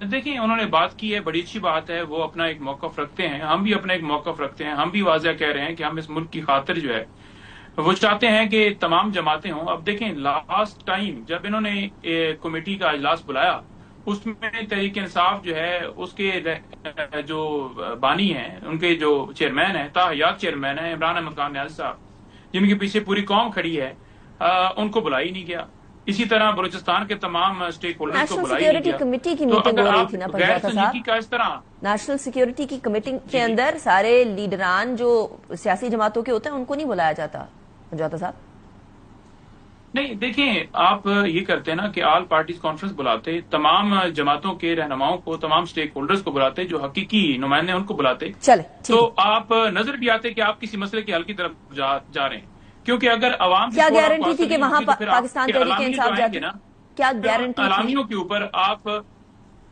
دیکھیں انہوں نے بات کی ہے، بڑی اچھی بات ہے، وہ اپنا ایک موقف رکھتے ہیں، ہم بھی اپنا ایک موقف رکھتے ہیں، ہم بھی واضح کہہ رہے ہیں کہ ہم اس ملک کی خاطر جو ہے وہ چاہتے ہیں کہ تمام جماعتیں ہوں۔ اب دیکھیں لاسٹ ٹائم جب انہوں نے کمیٹی کا اجلاس بلایا، اس میں تحریک انصاف جو ہے اس کے جو بانی ہیں، ان کے جو چیئرمین ہیں، تاحیات چیئرمین ہیں عمران احمد خان نیازی صاحب، جن کے پیچھے پوری قوم کھڑی ہے، ان کو بلایا ہی نہیں گیا۔ اسی طرح بلوچستان کے تمام اسٹیک ہولڈرز کو بلایا نہیں گیا۔ کمیٹی کی تو میٹنگ اگر ہو رہی آپ تھی نا غیر پنجوتا سنجیدگی صاحب، کا اس طرح نیشنل سیکیورٹی کی کمیٹی کے اندر سارے لیڈران جو سیاسی جماعتوں کے ہوتے ہیں ان کو نہیں بلایا جاتا پنجوتا صاحب؟ نہیں، دیکھیں آپ یہ کرتے ہیں نا کہ آل پارٹیز کانفرنس بلاتے، تمام جماعتوں کے رہنماؤں کو، تمام اسٹیک ہولڈرز کو بلاتے، جو حقیقی نمائندے ان کو بلاتے، چلے تو آپ نظر بھی آتے کہ آپ کسی مسئلے کے حل کی طرف جا رہے ہیں۔ کیونکہ اگر عوام کیا گارنٹی تھی کہ وہاں پاکستان تحریک انصاف جاتی؟ کیا گارنٹی تھی؟ اعلامیوں کے اوپر آپ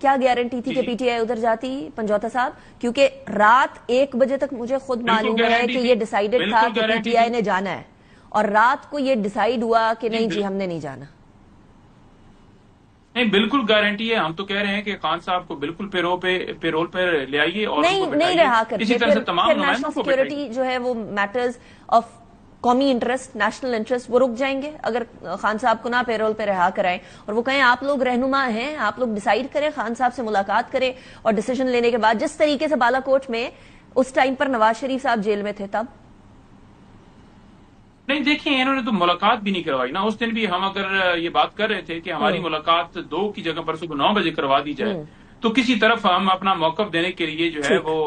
کیا گارنٹی تھی کہ پی ٹی آئی ادھر جاتی پنجوتا صاحب؟ کیونکہ رات 1 بجے تک مجھے خود معلوم ہے کہ یہ ڈیسائیڈڈ تھا کہ پی ٹی آئی نے جانا ہے، اور رات کو یہ ڈیسائیڈ ہوا کہ نہیں جی ہم نے نہیں جانا۔ نہیں، بالکل گارنٹی ہے۔ ہم تو کہہ رہے ہیں کہ خان صاحب کو بالکل پیرول پہ لے آئیے اور نہیں رہا کرتے، اسی طرح سے تمام نیشنل سیکیورٹی جو ہے وہ میٹرز آف قومی انٹرسٹ، نیشنل انٹرسٹ، وہ رک جائیں گے اگر خان صاحب کو نہ پیرول پہ رہا کرائیں اور وہ کہیں آپ لوگ رہنما ہیں، آپ لوگ ڈیسائیڈ کریں، خان صاحب سے ملاقات کریں اور ڈیسیجن لینے کے بعد جس طریقے سے بالا کوٹ میں اس ٹائم پر نواز شریف صاحب جیل میں تھے تب؟ نہیں، دیکھیں انہوں نے تو ملاقات بھی نہیں کروائی نا۔ اس دن بھی ہم اگر یہ بات کر رہے تھے کہ ہماری ملاقات 2 کی جگہ پر صبح 9 بجے کروا دی جائے تو کسی طرف ہم اپنا موقف دینے کے لیے جو ہے وہ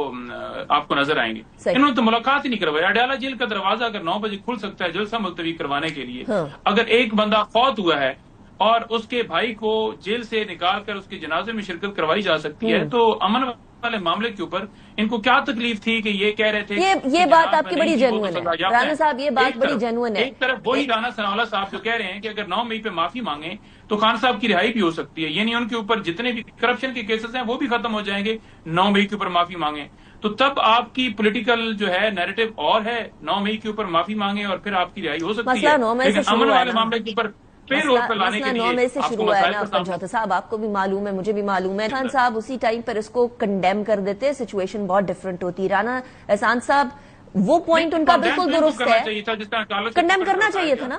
آپ کو نظر آئیں گے۔ انہوں نے تو ملاقات ہی نہیں کروائی۔ اڈیالہ جیل کا دروازہ اگر 9 بجے کھل سکتا ہے جلسہ ملتوی کروانے کے لیے، اگر ایک بندہ فوت ہوا ہے اور اس کے بھائی کو جیل سے نکال کر اس کے جنازے میں شرکت کروائی جا سکتی ہے، تو امن والے معاملے کے اوپر ان کو کیا تکلیف تھی کہ یہ کہہ رہے تھے؟ یہ بات آپ کی بڑی جینوئن ہے رانا صاحب، یہ بات بڑی جینوئن ہے۔ ایک طرف وہی رانا ثناءاللہ صاحب جو کہہ رہے ہیں کہ اگر 9 مئی پہ معافی مانگیں تو خان صاحب کی رہائی بھی ہو سکتی ہے، یعنی ان کے اوپر جتنے بھی کرپشن کے کیسز ہیں وہ بھی ختم ہو جائیں گے 9 مئی کے اوپر معافی مانگیں، تو تب آپ کی پولیٹیکل جو ہے نیریٹو اور ہے 9 مئی کے اوپر معافی مانگیں اور پھر آپ کی رہائی ہو سکتی ہے، لیکن امن والے معاملے کے اوپر مسئلہ 9 مئی سے شروع ہوا ہے نا پنجوتا صاحب، آپ کو بھی معلوم ہے، مجھے بھی معلوم ہے۔ خان صاحب اسی ٹائم پر اس کو کنڈیم کر دیتے، سچویشن بہت ڈیفرنٹ ہوتی۔ رانا احسان صاحب وہ پوائنٹ ان کا بالکل درست ہے، کنڈیم کرنا چاہیے تھا نا،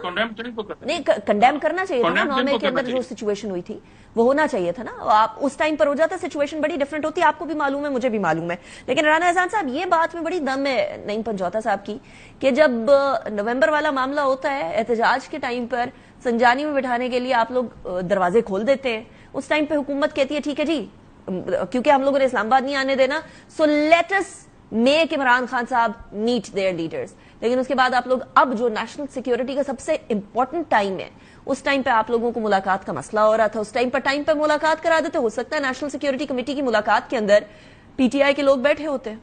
نہیں کنڈیم کرنا چاہیے تھا نا، 9 مئی کے اندر جو سچویشن ہوئی تھی وہ ہونا چاہیے تھا نا، آپ اس ٹائم پر ہو جاتا، سچویشن بڑی ڈیفرنٹ ہوتی، آپ کو بھی معلوم ہے مجھے بھی معلوم ہے۔ لیکن رانا احسان صاحب یہ بات میں بڑی دم ہے نعیم پنجوتا صاحب کی کہ جب نومبر والا معاملہ ہوتا ہے احتجاج کے ٹائم پر سنجانی میں بٹھانے کے لیے آپ لوگ دروازے کھول دیتے ہیں، اس ٹائم پہ حکومت کہتی ہے ٹھیک ہے جی کیونکہ ہم لوگوں نے اسلام آباد نہیں آنے دینا، so let us make Imran Khan sahab meet their leaders, لیکن اس کے بعد آپ لوگ اب جو نیشنل سیکیورٹی کا سب سے امپورٹنٹ ٹائم ہے اس ٹائم پہ آپ لوگوں کو ملاقات کا مسئلہ ہو رہا تھا، اس ٹائم پہ ملاقات کرا دیتے، ہو سکتا ہے نیشنل سیکیورٹی کمیٹی کی ملاقات کے اندر پی ٹی آئی کے لوگ بیٹھے ہوتے ہیں۔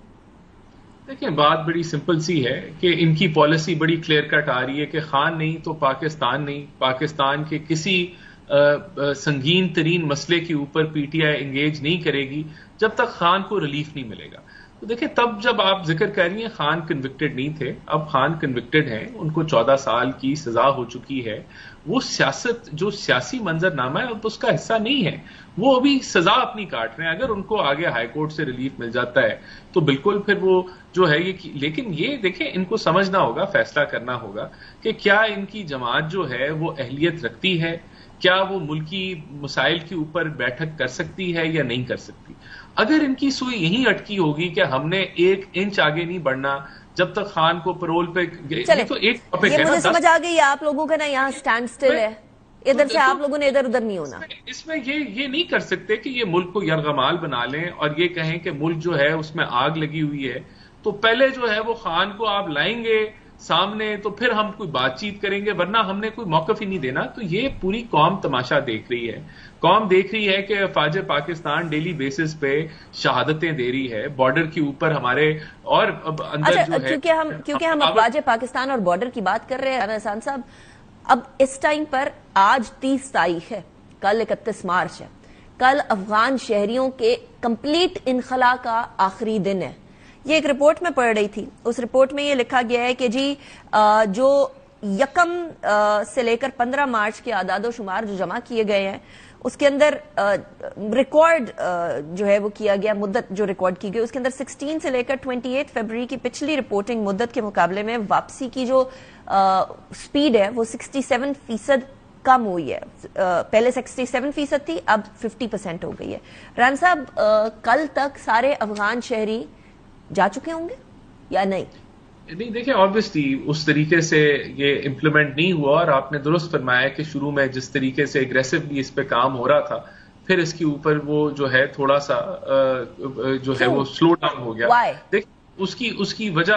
دیکھیں بات بڑی سمپل سی ہے کہ ان کی پالیسی بڑی کلیئر کٹ آ رہی ہے کہ خان نہیں تو پاکستان نہیں، پاکستان کے کسی سنگین ترین مسئلے کے اوپر پی ٹی آئی انگیج نہیں کرے گی جب تک خان کو ریلیف نہیں ملے گا۔ تو دیکھیں تب جب آپ ذکر کر رہی ہیں خان کنوکٹڈ نہیں تھے، اب خان کنوکٹڈ ہیں، ان کو 14 سال کی سزا ہو چکی ہے، وہ سیاست جو سیاسی منظر نامہ ہے اب اس کا حصہ نہیں ہے، وہ ابھی سزا اپنی کاٹ رہے ہیں۔ اگر ان کو آگے ہائی کورٹ سے ریلیف مل جاتا ہے تو بالکل پھر وہ جو ہے یہ، لیکن یہ دیکھیں ان کو سمجھنا ہوگا، فیصلہ کرنا ہوگا کہ کیا ان کی جماعت جو ہے وہ اہلیت رکھتی ہے، کیا وہ ملکی مسائل کے اوپر بیٹھک کر سکتی ہے یا نہیں کر سکتی۔ اگر ان کی سوئی یہی اٹکی ہوگی کہ ہم نے 1 انچ آگے نہیں بڑھنا جب تک خان کو پرول پہ، تو ایک ٹاپک ہے، مجھے سمجھ آ گئی ہے آپ لوگوں کا نا یہاں سٹینڈ سٹل ہے، ادھر سے آپ لوگوں نے ادھر ادھر نہیں ہونا۔ اس میں یہ نہیں کر سکتے کہ یہ ملک کو یرغمال بنا لیں اور یہ کہیں کہ ملک جو ہے اس میں آگ لگی ہوئی ہے، تو پہلے جو ہے وہ خان کو آپ لائیں گے سامنے تو پھر ہم کوئی بات چیت کریں گے، ورنہ ہم نے کوئی موقف ہی نہیں دینا۔ تو یہ پوری قوم تماشا دیکھ رہی ہے، قوم دیکھ رہی ہے کہ افواج پاکستان ڈیلی بیسس پہ شہادتیں دے رہی ہے، بارڈر کے اوپر ہمارے اور اندر جو ہے، کیونکہ ہم افواج پاکستان اور بارڈر کی بات کر رہے ہیں احسان صاحب، اب اس ٹائم پر آج 30 تاریخ ہے، کل 31 مارچ ہے، کل افغان شہریوں کے کمپلیٹ انخلا کا آخری دن ہے۔ یہ ایک رپورٹ میں پڑھ رہی تھی، اس رپورٹ میں یہ لکھا گیا ہے کہ جی جو 1 سے لے کر 15 مارچ کے اعداد و شمار جو جمع کیے گئے ہیں اس کے اندر ریکارڈ جو ہے وہ کیا گیا مدت جو ریکارڈ کی گئی اس کے اندر 16 سے لے کر 28 فروری کی پچھلی رپورٹنگ مدت کے مقابلے میں واپسی کی جو سپیڈ ہے وہ 67% کم ہوئی ہے. پہلے 67% تھی, اب 50% ہو گئی ہے. ران صاحب, کل تک سارے افغان شہری جا چکے ہوں گے یا نہیں؟ نہیں, دیکھیں آبویسلی اس طریقے سے یہ امپلیمنٹ نہیں ہوا, اور آپ نے درست فرمایا کہ شروع میں جس طریقے سے اگریسولی اس پہ کام ہو رہا تھا, پھر اس کے اوپر وہ جو ہے تھوڑا سا جو ہے وہ سلو ڈاؤن ہو گیا. دیکھ اس کی وجہ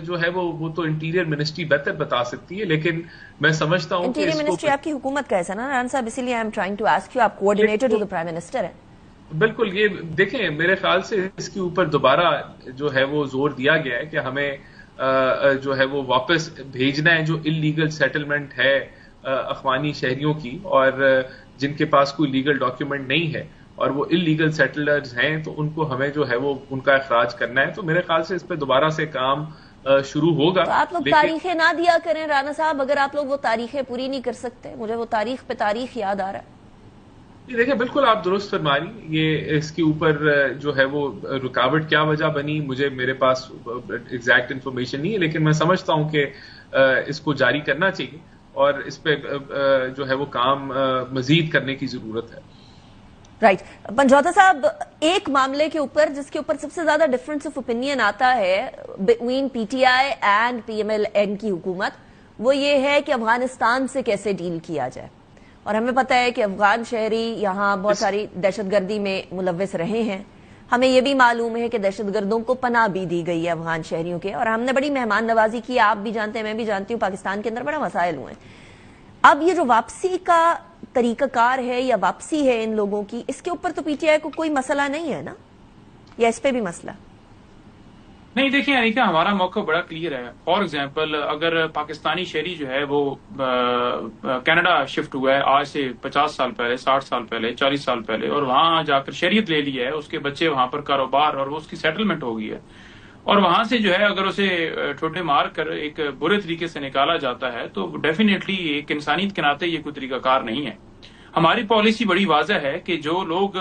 جو ہے وہ تو انٹیریئر منسٹری بہتر بتا سکتی ہے, لیکن میں سمجھتا ہوں کہ انٹیریئر منسٹری آپ کی حکومت کا ہے نا ران صاحب, اسی لیے I am trying to ask you, آپ coordinator to the prime minister ہیں. بالکل, یہ دیکھیں میرے خیال سے اس کے اوپر دوبارہ جو ہے وہ زور دیا گیا ہے کہ ہمیں جو ہے وہ واپس بھیجنا ہے جو انلیگل سیٹلمنٹ ہے افغانی شہریوں کی, اور جن کے پاس کوئی لیگل ڈاکیومنٹ نہیں ہے اور وہ انلیگل سیٹلرز ہیں, تو ان کو ہمیں جو ہے وہ ان کا اخراج کرنا ہے. تو میرے خیال سے اس پہ دوبارہ سے کام شروع ہوگا. تو آپ لوگ تاریخیں نہ دیا کریں رانا صاحب, اگر آپ لوگ وہ تاریخیں پوری نہیں کر سکتے. مجھے وہ تاریخ پہ تاریخ یاد آ رہا ہے. دیکھیں بالکل آپ درست فرما رہی, یہ اس کے اوپر جو ہے وہ رکاوٹ کیا وجہ بنی, میرے پاس ایگزیکٹ انفارمیشن نہیں ہے, لیکن میں سمجھتا ہوں کہ اس کو جاری کرنا چاہیے اور اس پہ جو ہے وہ کام مزید کرنے کی ضرورت ہے. رائٹ. پنجوتا صاحب, ایک معاملے کے اوپر جس کے اوپر سب سے زیادہ ڈفرنس آف اوپینین آتا ہے between P T I and P M L N کی حکومت, وہ یہ ہے کہ افغانستان سے کیسے ڈیل کیا جائے. اور ہمیں پتہ ہے کہ افغان شہری یہاں بہت ساری دہشت گردی میں ملوث رہے ہیں. ہمیں یہ بھی معلوم ہے کہ دہشت گردوں کو پناہ بھی دی گئی ہے افغان شہریوں کے, اور ہم نے بڑی مہمان نوازی کی, آپ بھی جانتے ہیں میں بھی جانتی ہوں, پاکستان کے اندر بڑا مسائل ہوئے ہیں. اب یہ جو واپسی کا طریقہ کار ہے یا واپسی ہے ان لوگوں کی, اس کے اوپر تو پی ٹی آئی کو کوئی مسئلہ نہیں ہے نا, یا اس پہ بھی مسئلہ؟ نہیں, دیکھیں انیکا, ہمارا موقع بڑا کلیئر ہے. فار ایگزامپل, اگر پاکستانی شہری جو ہے وہ کینیڈا شفٹ ہوا ہے آج سے 50 سال پہلے, 60 سال پہلے, 40 سال پہلے, اور وہاں جا کر شہریت لے لی ہے, اس کے بچے وہاں پر کاروبار اور وہ اس کی سیٹلمنٹ ہو گئی ہے, اور وہاں سے جو ہے اگر اسے ٹھوٹے مار کر ایک برے طریقے سے نکالا جاتا ہے, تو ڈیفینیٹلی ایک انسانیت کے ناطے یہ کوئی طریقہ کار نہیں ہے. ہماری پالیسی بڑی واضح ہے کہ جو لوگ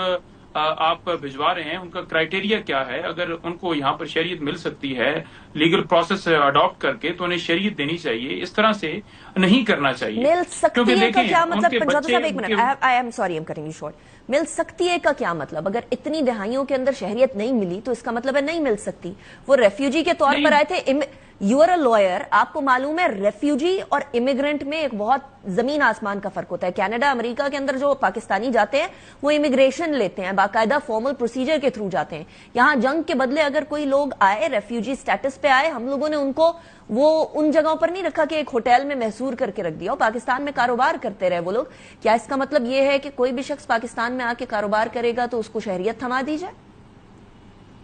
آپ بھجوا رہے ہیں ان کا کرائٹیریا کیا ہے. اگر ان کو یہاں پر شہریت مل سکتی ہے لیگل پروسیس اڈاپٹ کر کے, تو انہیں شہریت دینی چاہیے, اس طرح سے نہیں کرنا چاہیے. مل سکتی ہے کا کیا مطلب؟ پنجوتا صاحب ایک minute, I am sorry, am cutting you short. مل سکتی ہے کا کیا مطلب؟ اگر اتنی دہائیوں کے اندر شہریت نہیں ملی تو اس کا مطلب ہے نہیں مل سکتی. وہ ریفیوجی کے طور پر آئے تھے. یو آر اے لوئر, آپ کو معلوم ہے ریفیوجی اور امیگرینٹ میں ایک بہت زمین آسمان کا فرق ہوتا ہے. کینیڈا, امریکہ کے اندر جو پاکستانی جاتے ہیں وہ امیگریشن لیتے ہیں, باقاعدہ فارمل پروسیجر کے تھرو جاتے ہیں. یہاں جنگ کے بدلے اگر کوئی لوگ آئے, ریفیوجی سٹیٹس پہ آئے, ہم لوگوں نے ان کو وہ ان جگہوں پر نہیں رکھا کہ ایک ہوٹل میں محصور کر کے رکھ دیا, پاکستان میں کاروبار کرتے رہے وہ لوگ. کیا اس کا مطلب یہ ہے کہ کوئی بھی شخص پاکستان میں آ کے کاروبار کرے گا تو اس کو شہریت تھما دی جائے؟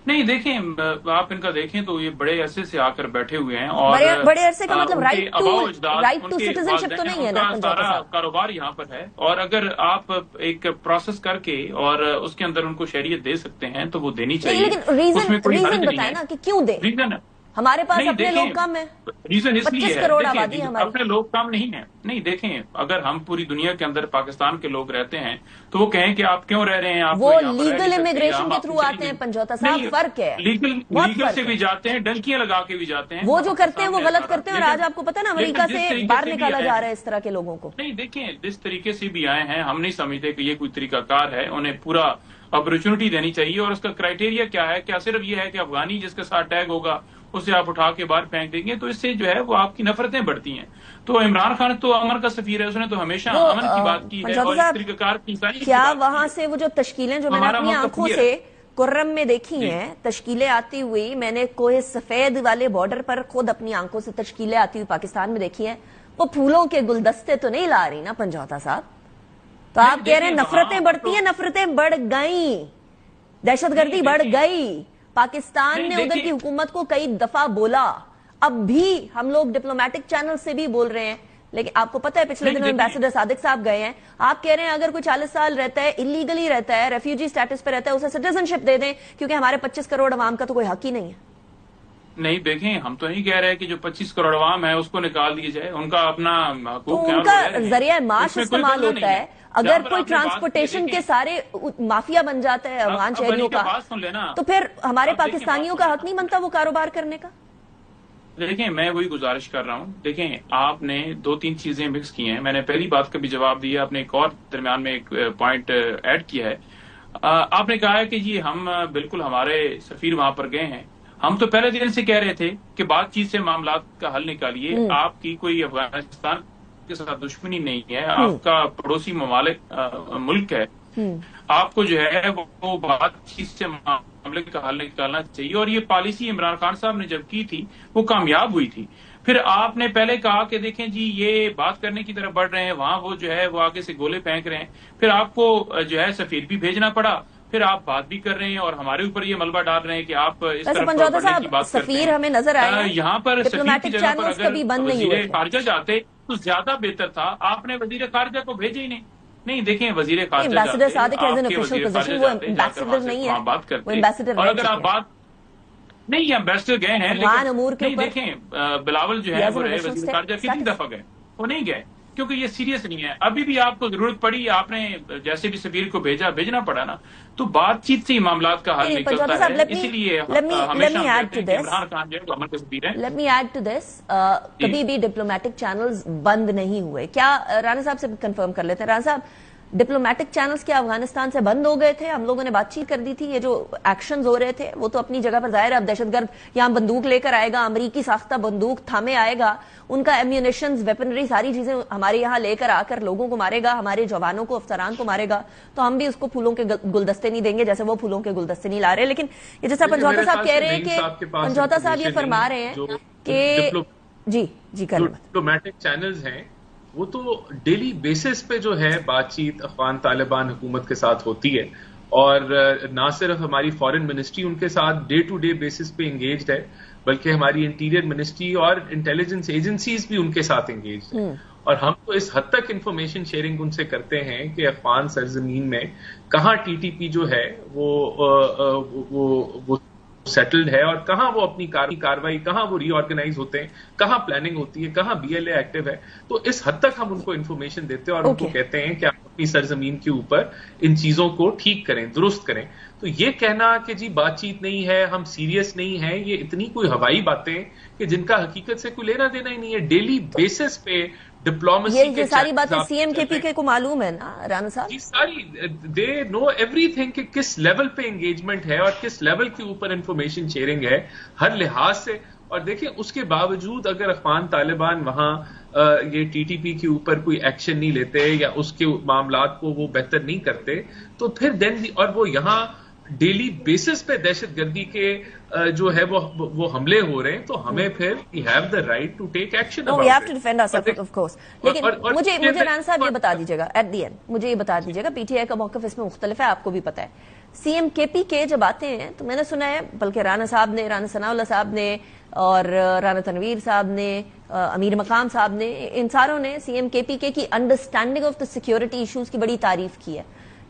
نہیں, دیکھیں آپ ان کا دیکھیں تو یہ بڑے عرصے سے آ کر بیٹھے ہوئے ہیں, اور بڑے عرصے کا مطلب رائٹ ٹو سٹیزن شپ تو نہیں ہے نا. سارا کاروبار یہاں پر ہے, اور اگر آپ ایک پروسیس کر کے اور اس کے اندر ان کو شہریت دے سکتے ہیں تو وہ دینی چاہیے. لیکن ریزن بتائیں نا کہ کیوں دیں. ہمارے پاس اپنے لوگ کم ہیں, ریزن اس لیے 25 کروڑ آبادی ہے ہماری. اپنے لوگ کم نہیں ہیں. نہیں, دیکھیں اگر ہم پوری دنیا کے اندر پاکستان کے لوگ رہتے ہیں تو وہ کہیں کہ آپ کیوں رہ رہے ہیں, آپ وہ لیگل امیگریشن کے تھرو آتے ہیں. پنجوتا صاحب فرق ہے, لیگل سے بھی جاتے ہیں, ڈنکیاں لگا کے بھی جاتے ہیں. وہ جو کرتے ہیں وہ غلط کرتے ہیں, اور آج آپ کو پتا نا امریکہ سے باہر نکالا جا رہا ہے اس طرح کے لوگوں کو. نہیں, دیکھیں جس طریقے سے بھی آئے ہیں ہم نہیں سمجھتے کہ یہ کوئی طریقہ کار ہے. انہیں پورا اپرچونٹی دینی چاہیے, اور اس کا کرائٹیریا کیا ہے؟ کیا صرف یہ ہے کہ افغانی جس کے ساتھ ٹیگ ہوگا اسے آپ اٹھا کے باہر پھینک دیں گے؟ تو اس سے جو ہے وہ آپ کی نفرتیں بڑھتی ہیں. تو عمران خان تو امن کا سفیر ہے, اس نے تو ہمیشہ امن کی بات کی ہے, اور اس طریقہ کار کی کیا وہاں سے وہ جو تشکیلیں جو میں نے اپنی آنکھوں سے کرم میں دیکھی ہیں, تشکیلیں آتی ہوئی, میں نے کوہ سفید والے بارڈر پر خود اپنی آنکھوں سے تشکیلیں آتی ہوئی پاکستان میں دیکھی ہیں, وہ پھولوں کے گلدستے تو نہیں لا رہی نا پنجوتا صاحب. تو آپ کہہ رہے ہیں نفرتیں بڑھتی ہیں. نفرتیں بڑھ گئیں, دہشت گردی بڑھ گئی. پاکستان نے ادھر کی حکومت کو کئی دفعہ بولا, اب بھی ہم لوگ ڈپلومیٹک چینل سے بھی بول رہے ہیں, لیکن آپ کو پتہ ہے پچھلے دنوں ایمبیسڈر صادق صاحب گئے ہیں, آپ کہہ رہے ہیں اگر کوئی 40 سال رہتا ہے, انلیگلی رہتا ہے, ریفیوجی سٹیٹس پہ رہتا ہے, اسے سٹیزن شپ دے دیں, کیونکہ ہمارے 25 کروڑ عوام کا تو کوئی حق ہی نہیں ہے. نہیں دیکھیں، ہم تو نہیں کہہ رہے کہ جو 25 کروڑ عوام ہے اس کو نکال دیا جائے، ان کا اپنا تو ان کا ذریعہ معاش استعمال ہوتا ہے. اگر کوئی ٹرانسپورٹیشن کے سارے مافیا بن جاتا ہے افغان شہریوں کا تو پھر ہمارے پاکستانیوں کا حق نہیں بنتا وہ کاروبار کرنے کا. دیکھیں میں وہی گزارش کر رہا ہوں، دیکھیں آپ نے 2-3 چیزیں مکس کی ہیں. میں نے پہلی بات کا بھی جواب دیا، آپ نے ایک اور درمیان میں ایک پوائنٹ ایڈ کیا ہے. آپ نے کہا ہے کہ جی ہم بالکل ہمارے سفیر وہاں پر گئے ہیں. ہم تو پہلے دن سے کہہ رہے تھے کہ بات چیت سے معاملات کا حل نکالیے. آپ کی کوئی افغانستان کے ساتھ دشمنی نہیں ہے، آپ کا پڑوسی ممالک ملک ہے، آپ کو جو ہے وہ بات چیت سے معاملے کا حل نکالنا چاہیے. اور یہ پالیسی عمران خان صاحب نے جب کی تھی وہ کامیاب ہوئی تھی. پھر آپ نے پہلے کہا کہ دیکھیں جی یہ بات کرنے کی طرف بڑھ رہے ہیں، وہاں وہ جو ہے وہ آگے سے گولے پھینک رہے ہیں. پھر آپ کو جو ہے سفیر بھی بھیجنا پڑا، پھر آپ بات بھی کر رہے ہیں اور ہمارے اوپر یہ ملبہ ڈال رہے ہیں کہ آپ اس طرح بڑھنے کی بات کرتے ہیں. سفیر ہمیں نظر آئے یہاں پر سفیر کی جگہ پر اگر وزیر خارجہ جاتے تو زیادہ بہتر تھا. آپ نے وزیر خارجہ کو بھیجے ہی نہیں. دیکھیں وزیر خارجہ بات کرتے، اور اگر آپ بات نہیں ایمبیسڈر گئے ہیں لیکن دیکھیں بلاول جو ہے وہ وزیر خارجہ کتنی دفعہ گئے، وہ نہیں گئے کیونکہ یہ سیریس نہیں ہے. ابھی بھی آپ کو ضرورت پڑی، آپ نے جیسے بھی سفیر کو بھیجنا پڑا نا، تو بات چیت سے معاملات کا حل نکلتا ہے. اسی لیے کبھی بھی ڈپلومیٹک چینلز بند نہیں ہوئے. کیا رانا صاحب سے کنفرم کر لیتے ہیں؟ رانا صاحب ڈپلومیٹک چینلز کیا افغانستان سے بند ہو گئے تھے؟ ہم لوگوں نے بات چیت کر دی تھی، یہ جو ایکشنز ہو رہے تھے وہ تو اپنی جگہ پر ظاہر ہے. اب دہشت گرد یہاں بندوق لے کر آئے گا، امریکی ساختہ بندوق تھامے آئے گا، ان کا ایمیونیشنز، ویپنری، ساری چیزیں ہمارے یہاں لے کر آ کر لوگوں کو مارے گا، ہمارے جوانوں کو، افسران کو مارے گا. تو ہم بھی اس کو پھولوں کے گلدستے نہیں دیں گے جیسے وہ پھولوں کے گلدستے نہیں لا رہے. لیکن یہ جیسا پنجوتا صاحب کہہ رہے ہیں کہ پنجوتا صاحب یہ فرما رہے ہیں کہ جی ڈپلومیٹک چینلز ہیں وہ تو ڈیلی بیسس پہ جو ہے بات چیت افغان طالبان حکومت کے ساتھ ہوتی ہے. اور نہ صرف ہماری فارن منسٹری ان کے ساتھ ڈے ٹو ڈے بیسس پہ انگیجڈ ہے، بلکہ ہماری انٹیریئر منسٹری اور انٹیلیجنس ایجنسیز بھی ان کے ساتھ انگیجڈ ہیں. اور ہم تو اس حد تک انفارمیشن شیئرنگ ان سے کرتے ہیں کہ افغان سرزمین میں کہاں ٹی ٹی پی جو ہے وہ سیٹلڈ ہے اور کہاں وہ اپنی کاروائی، کہاں وہ ری آرگنائز ہوتے ہیں، کہاں پلاننگ ہوتی ہے، کہاں بی ایل اے ایکٹیو ہے. تو اس حد تک ہم ان کو انفارمیشن دیتے ہیں اور ان کو کہتے ہیں کہ آپ اپنی سرزمین کے اوپر ان چیزوں کو ٹھیک کریں، درست کریں. تو یہ کہنا کہ جی بات چیت نہیں ہے، ہم سیریس نہیں ہیں، یہ اتنی کوئی ہوائی باتیں کہ جن کا حقیقت سے کوئی لینا دینا ہی نہیں ہے. ڈیلی بیسس پہ ڈپلومیسی یہ ساری باتیں سی ایم کے پی کے کو معلوم ہے نا رانا صاحب؟ جی ساری دے نو ایوری تھنگ کہ کس لیول پہ انگیجمنٹ ہے اور کس لیول کے اوپر انفارمیشن شیئرنگ ہے ہر لحاظ سے. اور دیکھیں اس کے باوجود اگر افغان طالبان وہاں یہ ٹی ٹی پی کے اوپر کوئی ایکشن نہیں لیتے یا اس کے معاملات کو وہ بہتر نہیں کرتے تو پھر دین اور وہ یہاں ڈیلی بیسس پہ دہشت گردی کے جو ہے وہ حملے ہو رہے ہیں تو ہمیں پھر we have the right to take action about it. We have to defend ourselves, of course. لیکن مجھے رانا صاحب یہ بتا دیجیے گا ایٹ دی اینڈ، مجھے یہ بتا دیجیے گا پی ٹی آئی کا موقف اس میں مختلف ہے، آپ کو بھی پتا ہے. سی ایم کے پی کے جب آتے ہیں تو میں نے سنا ہے بلکہ رانا صاحب نے، رانا ثناء اللہ صاحب نے اور رانا تنویر صاحب نے، امیر مقام صاحب نے، ان ساروں نے سی ایم کے پی کے کی understanding of the security issues کی بڑی تعریف کی ہے.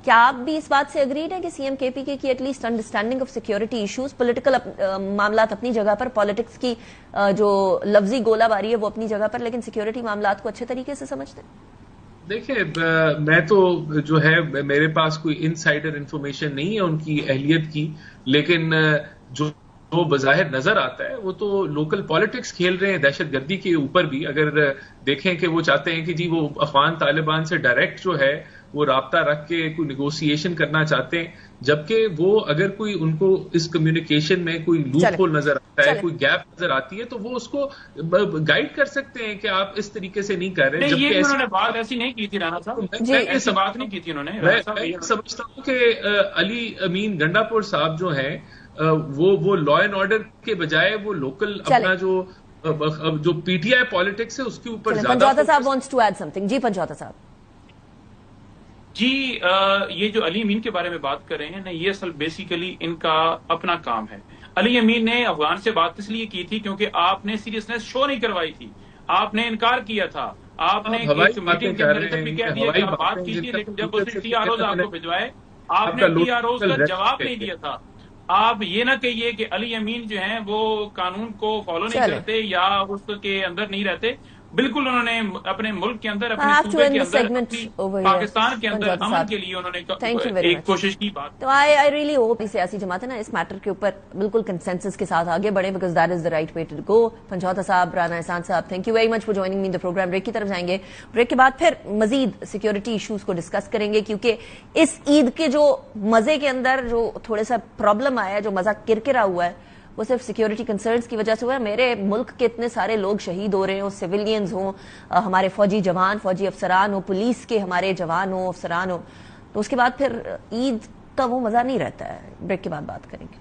کیا آپ بھی اس بات سے اگریڈ ہیں کہ سی ایم کے پی کے کی at least understanding of security issues, political معاملات اپنی جگہ پر، پالیٹکس کی جو لفظی گولہ باری ہے وہ اپنی جگہ پر، لیکن سیکیورٹی معاملات کو اچھے طریقے سے سمجھتے ہیں؟ دیکھیں میں تو جو ہے میرے پاس کوئی انسائڈر انفارمیشن نہیں ہے ان کی اہلیت کی، لیکن جو بظاہر نظر آتا ہے وہ تو لوکل پالیٹکس کھیل رہے ہیں دہشت گردی کے اوپر بھی. اگر دیکھیں کہ وہ چاہتے ہیں کہ جی وہ افغان طالبان سے ڈائریکٹ جو ہے وہ رابطہ رکھ کے کوئی نیگوسیشن کرنا چاہتے ہیں، جبکہ وہ اگر کوئی ان کو اس کمیونیکیشن میں کوئی لوپ ہول نظر آتا ہے، کوئی گیپ نظر آتی ہے تو وہ اس کو گائیڈ کر سکتے ہیں کہ آپ اس طریقے سے نہیں کر رہے. جبکہ انہوں نے بات ایسی نہیں کی تھی رانا صاحب، ایسی بات نہیں کی تھی انہوں نے. میں سمجھتا ہوں کہ علی امین گنڈا پور صاحب جو ہیں وہ لا اینڈ آرڈر کے بجائے وہ لوکل اپنا جو پی ٹی آئی پالیٹکس ہے اس کے اوپر زیادہ. پنجوتا صاحب wants to add something. جی پنجوتا صاحب. جی یہ جو علی امین کے بارے میں بات کر رہے ہیں نا، یہ اصل بیسیکلی ان کا اپنا کام ہے. علی امین نے افغان سے بات اس لیے کی تھی کیونکہ آپ نے سیریسنس شو نہیں کروائی تھی، آپ نے انکار کیا تھا. آپ نے میٹنگ کے اندر بھی کہہ دیا کہ آپ بات کیجیے، لیکن جب اس نے ٹی آر اوز آپ کو بھجوائے آپ نے ٹی آر اوز کا جواب نہیں دیا تھا. آپ یہ نہ کہیے کہ علی امین جو ہیں وہ قانون کو فالو نہیں کرتے یا اس کے اندر نہیں رہتے. بالکل انہوں نے اپنے ملک کے اندر اپنے صوبے کے اندر پاکستان کے اندر امن کے لیے انہوں نے ایک کوشش کی بات. تو آئی ریئلی ہوپ سیاسی جماعت ہے نا اس میٹر کے اوپر بالکل کنسنسس کے ساتھ آگے بڑھے because that is the right way to go. Panjutha صاحب, رانا احسان صاحب, thank you very much for joining me in the programme. Break کی طرف جائیں گے. بریک کے بعد پھر مزید سیکیورٹی ایشوز کو ڈسکس کریں گے کیونکہ اس عید کے جو مزے کے اندر جو تھوڑا سا پرابلم آیا ہے, جو مزہ کرکرا ہوا ہے, وہ صرف سیکیورٹی کنسرنز کی وجہ سے ہوا ہے. میرے ملک کے اتنے سارے لوگ شہید ہو رہے ہوں, سویلینز ہوں, ہمارے فوجی جوان, فوجی افسران ہوں, پولیس کے ہمارے جوان ہوں, افسران ہوں, تو اس کے بعد پھر عید کا وہ مزہ نہیں رہتا ہے. بریک کے بعد بات کریں گے.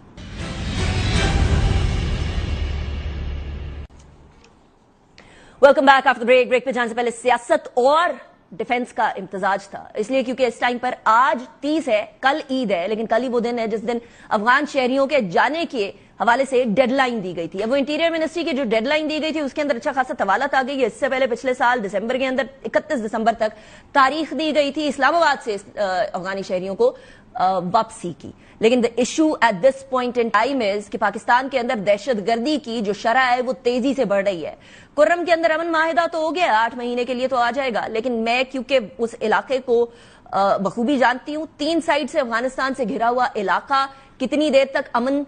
Welcome back after break. Break پہ جانے سے پہلے سیاست اور ڈیفنس کا امتزاج تھا, اس لیے کیونکہ اس ٹائم پر آج 30 ہے, کل عید ہے, لیکن کل ہی وہ دن ہے جس دن افغان شہریوں کے جانے کے حوالے سے ڈیڈ لائن دی گئی تھی. اب وہ انٹیریئر منسٹری کی جو ڈیڈ لائن دی گئی تھی اس کے اندر اچھا خاصا طوالت آ گئی ہے. اس سے پہلے پچھلے سال دسمبر کے اندر 31 دسمبر تک تاریخ دی گئی تھی اسلام آباد سے افغانی شہریوں کو واپسی کی. لیکن the issue at this point in time is کہ پاکستان کے اندر دہشت گردی کی جو شرح ہے وہ تیزی سے بڑھ رہی ہے. کرم کے اندر امن معاہدہ تو ہو گیا, 8 مہینے کے لیے تو آ جائے گا, لیکن میں کیونکہ اس علاقے کو بخوبی جانتی ہوں, 3 سائڈ سے افغانستان سے گھرا ہوا علاقہ کتنی دیر تک امن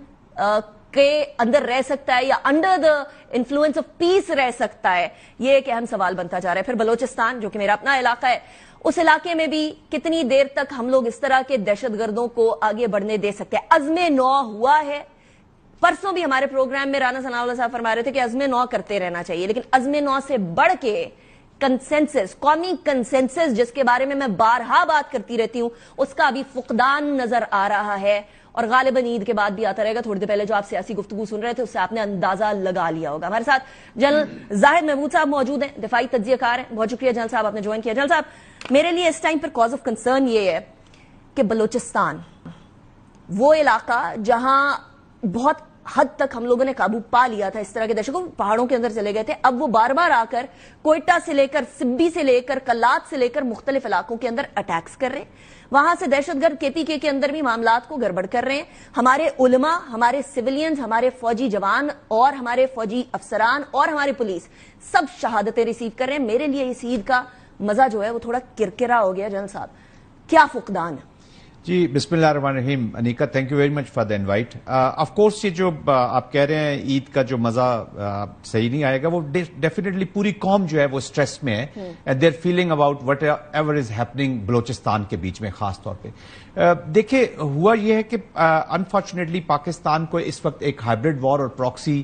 کے اندر رہ سکتا ہے یا under the influence of peace رہ سکتا ہے, یہ ایک اہم سوال بنتا جا رہا ہے. پھر بلوچستان جو کہ میرا اپنا علاقہ ہے, اس علاقے میں بھی کتنی دیر تک ہم لوگ اس طرح کے دہشت گردوں کو آگے بڑھنے دے سکتے ہیں. عزم نو ہوا ہے, پرسوں بھی ہمارے پروگرام میں رانا ثناء اللہ صاحب فرما رہے تھے کہ عزم نو کرتے رہنا چاہیے, لیکن عزم نو سے بڑھ کے کنسنسس, قومی کنسنسس جس کے بارے میں بارہا بات کرتی رہتی ہوں, اس کا ابھی فقدان نظر آ رہا ہے اور غالباً عید کے بعد بھی آتا رہے گا. تھوڑی دیر پہلے جو آپ سیاسی گفتگو سن رہے تھے اس سے آپ نے اندازہ لگا لیا ہوگا. ہمارے ساتھ جنرل زاہد محمود صاحب موجود ہیں, دفاعی تجزیہ کار ہیں. بہت شکریہ جنرل صاحب, آپ نے جوائن کیا. جنرل صاحب, میرے لیے اس ٹائم پر کاز آف کنسرن یہ ہے کہ بلوچستان وہ علاقہ جہاں بہت حد تک ہم لوگوں نے قابو پا لیا تھا اس طرح کے دہشتوں, پہاڑوں کے اندر چلے گئے تھے, اب وہ بار بار آ کر کوئٹہ سے لے کر سبی سے لے کر کلات سے لے کر مختلف علاقوں کے اندر اٹیکس کر رہے ہیں. وہاں سے دہشت گرد KPK کے اندر بھی معاملات کو گڑبڑ کر رہے ہیں. ہمارے علماء, ہمارے سویلینز, ہمارے فوجی جوان اور ہمارے فوجی افسران اور ہمارے پولیس سب شہادتیں ریسیو کر رہے ہیں. میرے لیے اس عید کا مزہ جو ہے وہ تھوڑا کرکرا ہو گیا. جنرل صاحب, کیا فقدان ہے؟ جی بسم اللہ الرحمن الرحیم. Aneeqa, thank you very much for the invite. Of course یہ جو آپ کہہ رہے ہیں عید کا جو مزہ صحیح نہیں آئے گا, وہ ڈیفینیٹلی پوری قوم جو ہے وہ اسٹریس میں ہے and they are feeling about whatever is happening Balochistan کے بیچ میں خاص طور پہ. دیکھیں ہوا یہ ہے کہ انفارچونیٹلی پاکستان کو اس وقت ایک ہائبرڈ وار اور پراکسی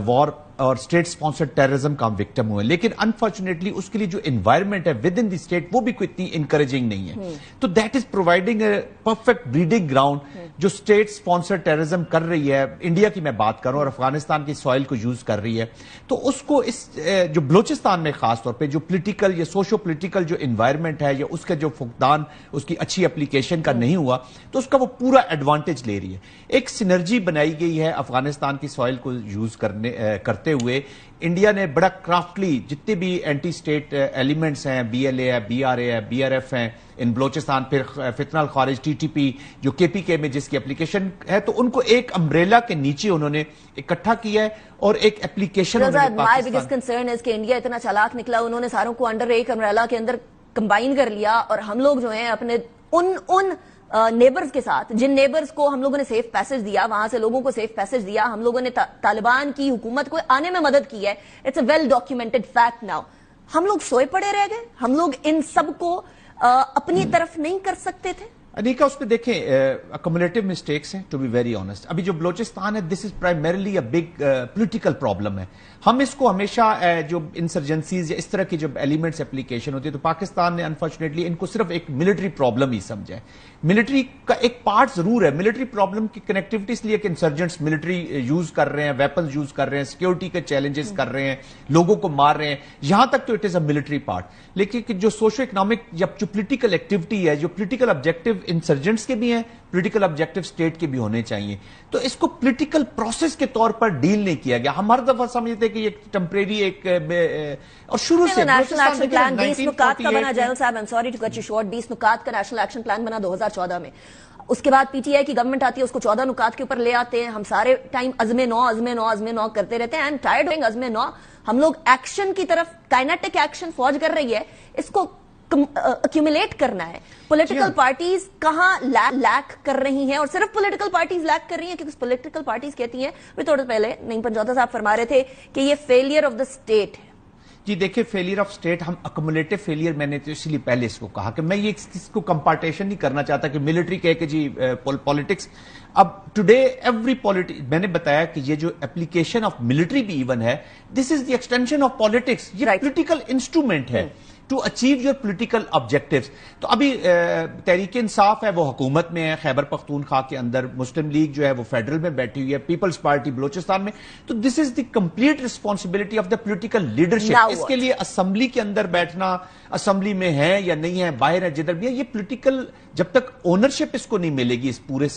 وار اور اسٹیٹ اسپانسرڈ ٹیررزم کا وکٹم ہوئے, لیکن انفارچونیٹلی اس کے لیے جو انوائرمنٹ ہے ود ان دی اسٹیٹ وہ بھی کوئی اتنی انکریجنگ نہیں ہے. تو that is providing a perfect breeding ground جو اسٹیٹ اسپانسرڈ ٹیررزم کر رہی ہے, انڈیا کی میں بات کروں, اور افغانستان کی سوائل کو یوز کر رہی ہے. تو اس کو اس جو بلوچستان میں خاص طور پہ جو پولیٹیکل یا سوشو پولیٹیکل جو انوائرمنٹ ہے یا اس کا جو فقدان اس کی اچھی اپلیکیشن کا نہیں ہوا, تو اس کا وہ پورا ایڈوانٹیج لے رہی ہے. ایک سینرجی بنائی گئی ہے افغانستان کی سوائل کو یوز کرتے ہوئے. انڈیا نے بڑا کرافٹلی جتنے بھی اینٹی اسٹیٹ ایلیمنٹس ہیں, BLA ہے, BRA ہے, BRF ہیں ان بلوچستان, پھر فتنہ الخوارج TTP جو KPK میں جس کی اپلیکیشن ہے, تو ان کو ایک امبریلا کے نیچے انہوں نے اکٹھا کیا ہے اور ایک اپلیکیشن. مائی بگیسٹ کنسرن ہے کہ انڈیا اتنا چالاک نکلا, انہوں نے ساروں کو انڈر ایک امبریلا کے اندر کمبائن کر لیا, اور ہم لوگ جو ہیں اپنے ان نیبرز کے ساتھ, جن نیبرز کو ہم لوگوں نے سیف پیسج دیا, وہاں سے لوگوں کو سیف پیسج دیا, ہم لوگوں نے طالبان کی حکومت کو آنے میں مدد کی ہے. It's a well documented fact. Now ہم لوگ سوئے پڑے رہ گئے, ہم لوگ ان سب کو اپنی طرف نہیں کر سکتے تھے. انیکا, اس پہ دیکھیں اکومولیٹو مسٹیکس ہیں ٹو بی ویری آنےسٹ. ابھی جو بلوچستان ہے this is primarily a big political problem ہے. ہم اس کو ہمیشہ جو انسرجنسیز یا اس طرح کی جب ایلیمنٹس اپلیکیشن ہوتی ہے تو پاکستان نے انفارچونیٹلی ان کو صرف ایک ملٹری پرابلم ہی سمجھا ہے. ملٹری کا ایک پارٹ ضرور ہے, ملٹری پرابلم کی کنیکٹیوٹی اس لیے کہ انسرجنٹس ملٹری یوز کر رہے ہیں, ویپنز یوز کر رہے ہیں, سیکیورٹی کے چیلنجز کر رہے ہیں, لوگوں کو مار رہے ہیں, یہاں تک تو it is a military part. لیکن جو سوشو اکنامک یا جو پولیٹیکل ایکٹیویٹی ہے, جو پولیٹیکل آبجیکٹو انسرجنٹس کے بھی ہیں, پولیٹیکل آبجیکٹو اسٹیٹ کے بھی ہونے چاہیے, تو اس کو پولیٹیکل پروسیس کے طور پر ڈیل نہیں کیا گیا. ہم ہر دفعہ سمجھتے کہ یہ ٹیمپریری ایک, اور شروع سے نیشنل ایکشن پلان 20 نکات کا بنا. جنرل صاحب, I'm sorry to cut you short, 20 نکات کا نیشنل ایکشن پلان بنا 2014 میں. اس کے بعد پی ٹی آئی کی گورنمنٹ آتی ہے، اس کو 14 نکات کے اوپر لے آتے ہیں، ہم سارے ٹائم عزم نو کرتے رہتے ہیں. آئی ایم ٹائرڈ آف عزم نو. ہم لوگ ایکشن کی طرف، کائنیٹک ایکشن فوج کر رہی ہے، اس کو ایکومولیٹ کرنا ہے. پولیٹیکل پارٹیز کہاں لیک کر رہی ہیں، اور صرف پولیٹیکل پارٹیز لیک کر رہی ہیں کیونکہ پولیٹیکل پارٹیز کہتی ہیں، تھوڑا پہلے نعیم پنجوتا صاحب فرما رہے تھے کہ یہ فیلئر آف دا اسٹیٹ ہے. جی دیکھیں، فیلئر آف اسٹیٹ، ہم اکومولیٹو فیلئر، میں نے تو اسی لیے پہلے اس کو کہا کہ میں یہ اس کو کمپارٹیشن نہیں کرنا چاہتا کہ ملٹری کہے کہ جی پالیٹکس. اب ٹوڈے ایوری میں نے بتایا کہ یہ جو اپلیکیشن آف ملٹری بھی ایون ہے، this is the extension of politics. یہ پولیٹیکل انسٹرومنٹ ہے to achieve your political objectives. تو ابھی تحریک انصاف ہے وہ حکومت میں ہے، خیبر پختونخوا کے اندر مسلم لیگ جو ہے وہ فیڈرل میں بیٹھی ہوئی ہے، پیپلز پارٹی بلوچستان میں. تو this is the complete responsibility of the political leadership. اس کے لیے اسمبلی کے اندر بیٹھنا، اسمبلی میں ہے یا نہیں ہے، باہر ہے، جدھر بھی ہے، یہ پولیٹیکل، جب تک اونرشپ اس کو نہیں ملے گی اس پورے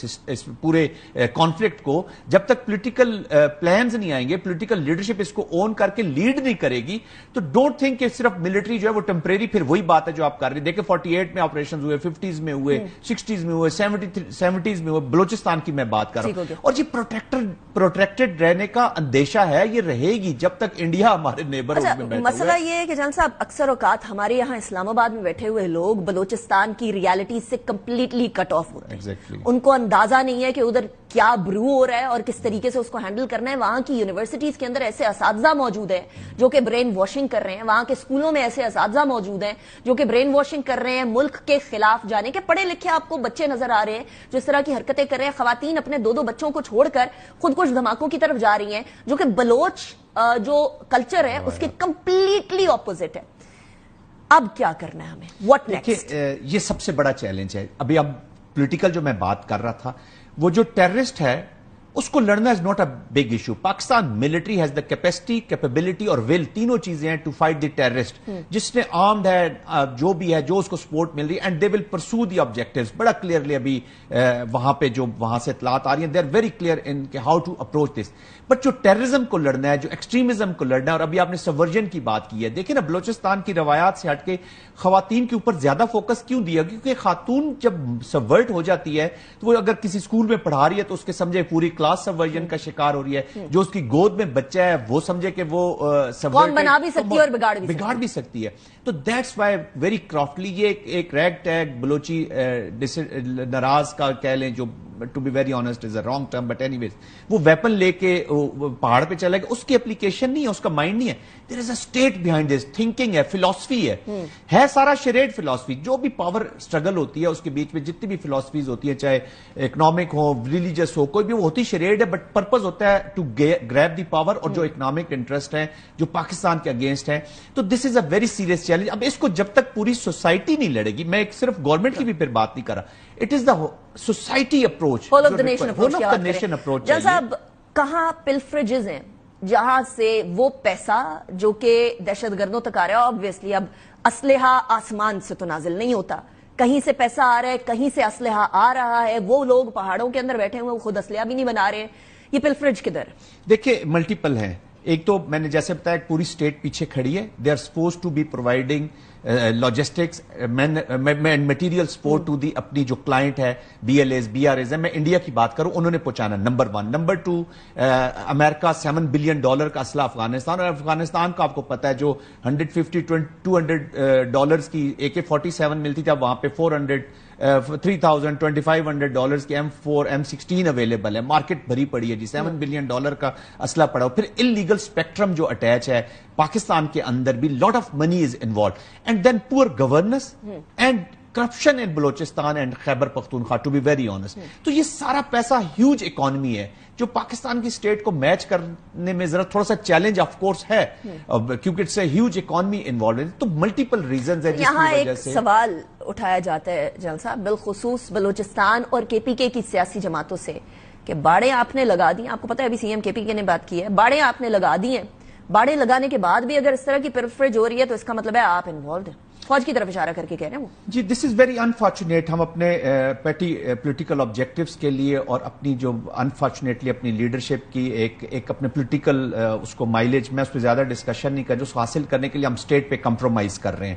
کانفلکٹ کو، جب تک پولیٹیکل پلانز نہیں آئیں گے، پولیٹیکل لیڈرشپ اس کو اون کر کے لیڈ نہیں کرے گی، تو ڈونٹ تھنک کہ صرف ملٹری جو ہے وہ ٹیمپریری. پھر وہی بات ہے جو آپ کر رہے ہیں. دیکھیں 48 میں آپریشنز ہوئے، 50s میں ہوئے، 60s میں ہوئے، 70s میں ہوئے. بلوچستان کی میں بات کر رہا ہوں. اور یہ پروٹیکٹڈ رہنے کا اندیشہ ہے، یہ رہے گی جب تک انڈیا ہمارے نیبر میں بیٹھا ہوا ہے. مسئلہ یہ ہے کہ جان صاحب، اکثر اوقات ہمارے یہاں اسلام آباد میں بیٹھے ہوئے لوگ بلوچستان کی ریالٹی سے کمپلیٹلی کٹ آف ہوتے ہیں. ان کو اندازہ نہیں ہے کہ ادھر کیا برو ہو رہا ہے اور کس طریقے سے اس کو ہینڈل کرنا ہے. وہاں کی یونیورسٹیز کے اندر ایسے اساتذہ موجود ہیں جو کہ برین واشنگ کر رہے ہیں. وہاں کے اسکولوں میں ایسے اساتذہ موجود ہیں جو کہ برین واشنگ کر رہے ہیں، ملک کے خلاف جانے کے. پڑھے لکھے آپ کو بچے نظر آ رہے ہیں جو اس طرح کی حرکتیں کر رہے ہیں. خواتین اپنے 2 بچوں کو چھوڑ کر خودکش دھماکوں کی طرف جا رہی ہیں، جو کہ بلوچ جو کلچر ہے اس کے کمپلیٹلی اپوزٹ ہے. اب کیا کرنا ہے ہمیں؟ What next? یہ سب سے بڑا چیلنج ہے. ابھی اب پولیٹیکل جو میں بات کر رہا تھا، وہ جو ٹیررسٹ ہے اس کو لڑنا is not a big issue. Pakistan military has the capacity, capability اور ول، تینوں چیزیں ہیں ٹو فائٹ دی ٹیررسٹ. جس نے آرمڈ ہے، جو بھی ہے، جو اس کو سپورٹ مل رہی ہے، اینڈ دے ول پرسو دی آبجیکٹیوز. بڑا کلیئرلی ابھی وہاں پہ جو وہاں سے اطلاعات آ رہی ہیں، they are very clear in کہ how to approach this. But جو ٹیررزم کو لڑنا ہے، جو ایکسٹریمزم کو لڑنا ہے، اور ابھی آپ نے سبورژن کی بات کی ہے، دیکھیں نا بلوچستان کی روایات سے ہٹ کے خواتین کے اوپر زیادہ فوکس کیوں دیا؟ کیونکہ خاتون جب سبورٹ ہو جاتی ہے تو وہ اگر کسی اسکول میں پڑھا رہی ہے تو اس کے سمجھے پوری کلاس سبورژن کا شکار ہو رہی ہے. جو اس کی گود میں بچہ ہے وہ سمجھے کہ وہ قوم بنا بھی سکتی ہے اور بگاڑ بھی سکتی ہے. تو دیٹس وائی ویری کرافٹلی یہ ایک ریگ ٹیگ بلوچی ناراض کا کہہ لیں، جو to be very honest is a wrong term, but anyways وہ ویپن لے کے پہاڑ پہ چلے گا. اس کی اپلیکیشن نہیں ہے، اس کا مائنڈ نہیں ہے. There is a state behind this, thinking ہے، فلاسفی ہے سارا شریڈ فلاسفی. جو بھی پاور اسٹرگل ہوتی ہے اس کے بیچ میں جتنی بھی فلاسفیز ہوتی ہیں، چاہے اکنامک ہو، ریلیجس ہو، کوئی بھی وہ ہوتی شریڈ ہے، بٹ پرپز ہوتا ہے ٹو گریب دی پاور. اور جو اکنامک انٹرسٹ ہے جو پاکستان کے اگینسٹ ہے، تو this is a very serious challenge. اب اس کو جب تک پوری سوسائٹی نہیں لڑے گی، میں صرف گورنمنٹ کی بھی پھر بات نہیں کر رہا، it is the society approach, whole of the nation approach. Jan صاحب، کہاں پلفریجز ہیں جہاں سے وہ پیسہ جو کہ دہشت گردوں تک آ رہا ہے؟ آبویسلی اب اسلحہ آسمان سے تو نازل نہیں ہوتا، کہیں سے پیسہ آ رہا ہے، کہیں سے اسلحہ آ رہا ہے. وہ لوگ پہاڑوں کے اندر بیٹھے ہوئے وہ خود اسلحہ بھی نہیں بنا رہے. یہ پلفریج کدھر؟ دیکھیں ملٹیپل ہیں. ایک تو میں نے جیسے بتایا پوری سٹیٹ پیچھے کھڑی ہے. They are supposed to be providing logistics and material support to the اپنی جو کلائنٹ ہے، B L As, B R As ہے. میں انڈیا کی بات کروں، انہوں نے پہنچانا نمبر 1. نمبر 2، امریکہ $7 بلین کا اسلحہ افغانستان، اور افغانستان کا آپ کو پتا ہے جو $150-200 کی AK-47 ملتی تھی، اب وہاں پہ $3,000-2,500 کی M4 M16 اویلیبل ہے. مارکیٹ بھری پڑی ہے جی. $7 بلین کا اسلحہ پڑا. پھر انلیگل اسپیکٹرم جو اٹیچ ہے پاکستان کے اندر بھی، lot of money is involved. And then poor governance and corruption in Balochistan and Khyber Pakhtunkhwa, to be very honest. تو یہ سارا پیسہ ہیوج اکانومی ہے جو پاکستان کی سٹیٹ کو میچ کرنے میں ذرا تھوڑا سا چیلنج آف کورس ہے، کیونکہ it's a huge economy involved. تو ملٹیپل ریزنز ہیں جس کی وجہ سے ایک سوال اٹھایا جاتا ہے جنرل صاحب، بالخصوص بلوچستان اور کے پی کے کی سیاسی جماعتوں سے، کہ باڑیں آپ نے لگا دی. آپ کو پتا ہے ابھی سی ایم کے پی کے نے بات کی ہے، باڑیں آپ نے لگا دی ہیں. باڑیں لگانے کے بعد بھی اگر اس طرح کی پرفریج ہو رہی ہے تو اس کا مطلب ہے آپ انوالوڈ ہیں. فوج کی طرف اشارہ کر کے کہہ رہے ہیں وہ. جی دس از ویری انفارچونیٹ. ہم اپنے پیٹی پولیٹیکل آبجیکٹیوز کے لیے اور اپنی جو انفارچونیٹلی اپنی لیڈرشپ کی ایک اپنے پولیٹیکل اس کو مائلیج، میں اس پہ زیادہ ڈسکشن نہیں کر، جو اس کو حاصل کرنے کے لیے ہم اسٹیٹ پہ کمپرومائز کر رہے ہیں.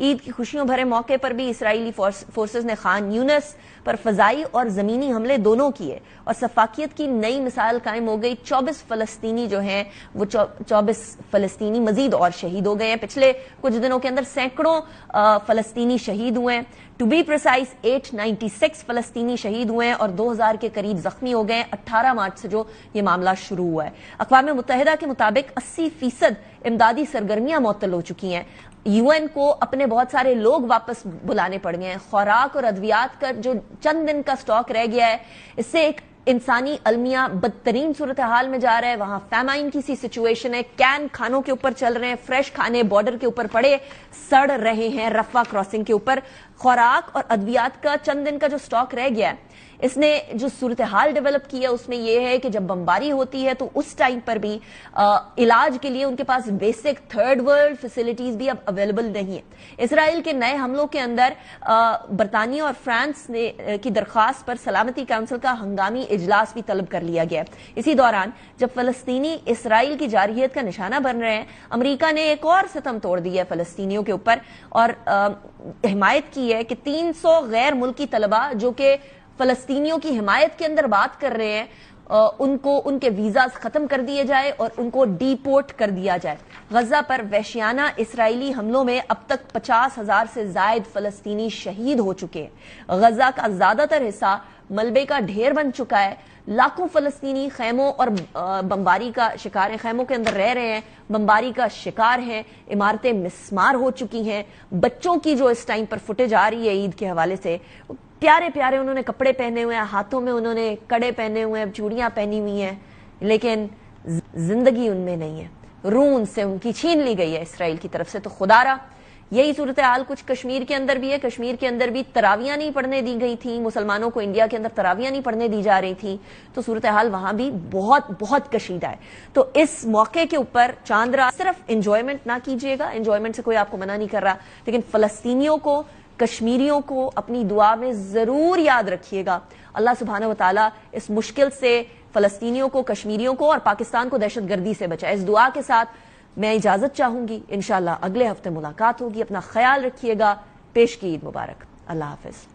عید کی خوشیوں بھرے موقع پر بھی اسرائیلی فورسز نے خان یونس پر فضائی اور زمینی حملے دونوں کیے اور سفاکیت کی نئی مثال قائم ہو گئی. 24 فلسطینی جو ہیں وہ 24 فلسطینی مزید اور شہید ہو گئے ہیں. پچھلے کچھ دنوں کے اندر سینکڑوں فلسطینی شہید ہوئے ہیں. ٹو بی پریسائز 896 فلسطینی شہید ہوئے ہیں اور 2000 کے قریب زخمی ہو گئے ہیں 18 مارچ سے جو یہ معاملہ شروع ہوا ہے. اقوام متحدہ کے مطابق 80% امدادی سرگرمیاں معطل ہو چکی ہیں. یو این کو اپنے بہت سارے لوگ واپس بلانے پڑ گئے ہیں. خوراک اور ادویات کا جو چند دن کا سٹاک رہ گیا ہے اس سے ایک انسانی المیہ بدترین صورتحال میں جا رہا ہے. وہاں فیمائن کی سی سچویشن ہے. کین کھانوں کے اوپر چل رہے ہیں. فریش کھانے بارڈر کے اوپر پڑے سڑ رہے ہیں. رفح کراسنگ کے اوپر خوراک اور ادویات کا چند دن کا جو سٹاک رہ گیا ہے اس نے جو صورتحال ڈیولپ کی ہے اس میں یہ ہے کہ جب بمباری ہوتی ہے تو اس ٹائم پر بھی علاج کے لیے ان کے پاس بیسک تھرڈ ورلڈ فیسلٹیز بھی اب اویلیبل نہیں ہے. اسرائیل کے نئے حملوں کے اندر برطانیہ اور فرانس کی درخواست پر سلامتی کونسل کا ہنگامی اجلاس بھی طلب کر لیا گیا. اسی دوران جب فلسطینی اسرائیل کی جارحیت کا نشانہ بن رہے ہیں امریکہ نے ایک اور ستم توڑ دیا ہے فلسطینیوں کے اوپر اور حمایت کی ہے کہ 300 غیر ملکی طلبہ جو کہ فلسطینیوں کی حمایت کے اندر بات کر رہے ہیں ان کو ان کے ویزاز ختم کر دیے جائے اور ان کو ڈی پورٹ کر دیا جائے. غزہ پر وحشیانہ اسرائیلی حملوں میں اب تک 50,000 سے زائد فلسطینی شہید ہو چکے ہیں. غزہ کا زیادہ تر حصہ ملبے کا ڈھیر بن چکا ہے. لاکھوں فلسطینی خیموں اور بمباری کا شکار ہیں. خیموں کے اندر رہ رہے ہیں, بمباری کا شکار ہیں. عمارتیں مسمار ہو چکی ہیں. بچوں کی جو اس ٹائم پر فوٹیج آ رہی ہے عید کے حوالے سے, پیارے پیارے انہوں نے کپڑے پہنے ہوئے ہیں, ہاتھوں میں انہوں نے کڑے پہنے ہوئے ہیں, چوڑیاں پہنی ہوئی ہیں, لیکن زندگی ان میں نہیں ہے. روح ان سے ان کی چھین لی گئی ہے اسرائیل کی طرف سے. تو خدا را یہی صورتحال کچھ کشمیر کے اندر بھی ہے. کشمیر کے اندر بھی تراویاں نہیں پڑھنے دی گئی تھیں مسلمانوں کو. انڈیا کے اندر تراویاں نہیں پڑھنے دی جا رہی تھیں. تو صورتحال وہاں بھی بہت بہت کشیدہ ہے. تو اس موقع کے اوپر چاند رات صرف انجوائمنٹ نہ کیجیے گا, انجوائمنٹ سے کوئی آپ کو منع نہیں کر رہا, لیکن فلسطینیوں کو کشمیریوں کو اپنی دعا میں ضرور یاد رکھیے گا. اللہ سبحانہ و تعالیٰ اس مشکل سے فلسطینیوں کو, کشمیریوں کو اور پاکستان کو دہشت گردی سے بچائے. اس دعا کے ساتھ میں اجازت چاہوں گی. انشاءاللہ اگلے ہفتے ملاقات ہوگی. اپنا خیال رکھیے گا. پیش کی عید مبارک. اللہ حافظ.